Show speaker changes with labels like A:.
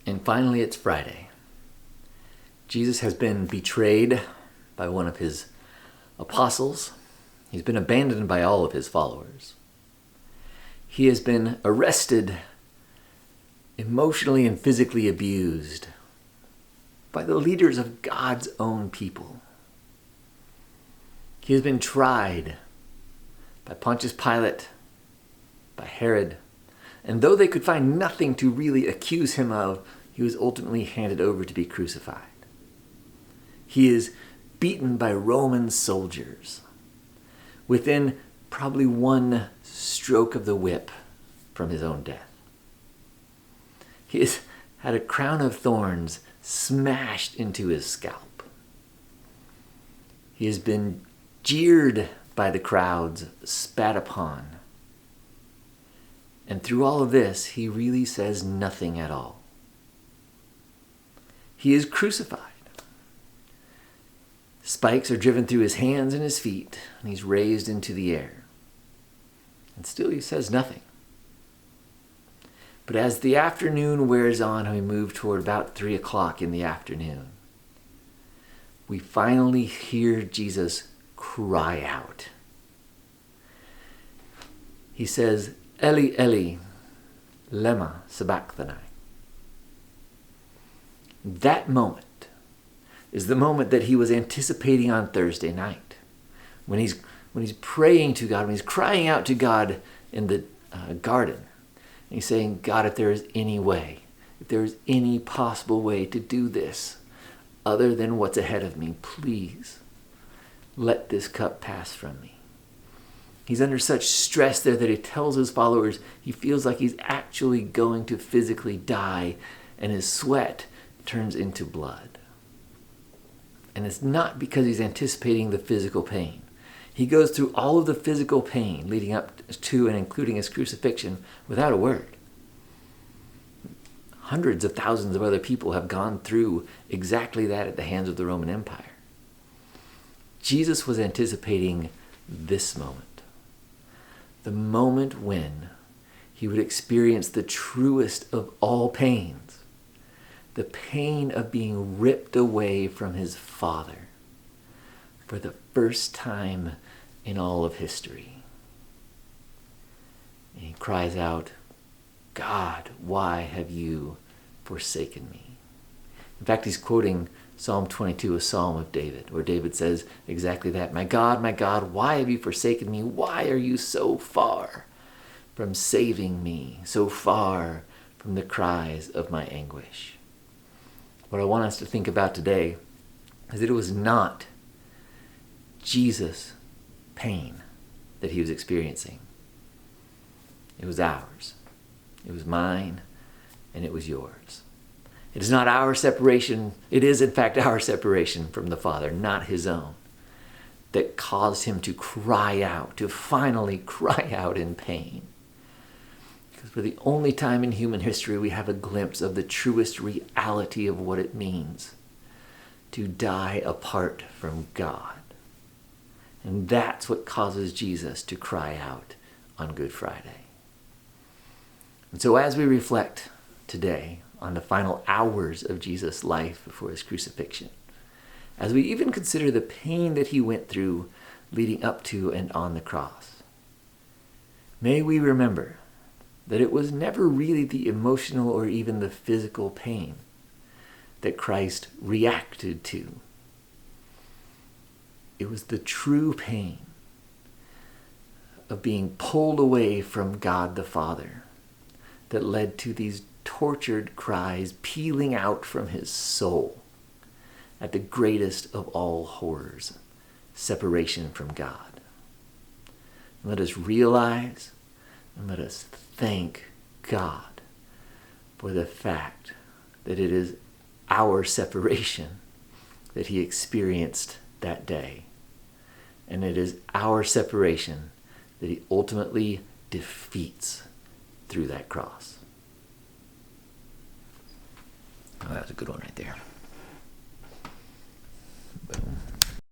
A: And finally, it's Friday. Jesus has been betrayed by one of his apostles. He's been abandoned by all of his followers. He has been arrested, emotionally and physically abused by the leaders of God's own people. He has been tried by Pontius Pilate, by Herod, and though they could find nothing to really accuse him of, he was ultimately handed over to be crucified. He is beaten by Roman soldiers within probably one stroke of the whip from his own death. He has had a crown of thorns smashed into his scalp. He has been jeered by the crowds, spat upon. And through all of this, he really says nothing at all. He is crucified. Spikes are driven through his hands and his feet, and he's raised into the air. And still he says nothing. But as the afternoon wears on and we move toward about 3 o'clock in the afternoon, we finally hear Jesus cry out. He says, Eli, Eli, lema sabachthani. That moment is the moment that he was anticipating on Thursday night. When he's praying to God, when he's crying out to God in the garden. And he's saying, God, if there is any way, if there is any possible way to do this other than what's ahead of me, please let this cup pass from me. He's under such stress there that he tells his followers he feels like he's actually going to physically die, and his sweat turns into blood. And it's not because he's anticipating the physical pain. He goes through all of the physical pain leading up to and including his crucifixion without a word. Hundreds of thousands of other people have gone through exactly that at the hands of the Roman Empire. Jesus was anticipating this moment. The moment when he would experience the truest of all pains. The pain of being ripped away from his Father for the first time in all of history. And he cries out, God, why have you forsaken me? In fact, he's quoting Psalm 22, a psalm of David, where David says exactly that. My God, why have you forsaken me? Why are you so far from saving me, so far from the cries of my anguish? What I want us to think about today is that it was not Jesus' pain that he was experiencing. It was ours. It was mine, and it was yours. It is not our separation. It is, in fact, our separation from the Father, not his own, that caused him to cry out, to finally cry out in pain. Because for the only time in human history we have a glimpse of the truest reality of what it means to die apart from God. And that's what causes Jesus to cry out on Good Friday. And so as we reflect today on the final hours of Jesus' life before his crucifixion, as we even consider the pain that he went through leading up to and on the cross, may we remember that it was never really the emotional or even the physical pain that Christ reacted to. It was the true pain of being pulled away from God the Father that led to these tortured cries pealing out from his soul at the greatest of all horrors, separation from God. And let us realize and let us thank God for the fact that it is our separation that he experienced that day. And it is our separation that he ultimately defeats through that cross. Oh, that was a good one right there. Boom.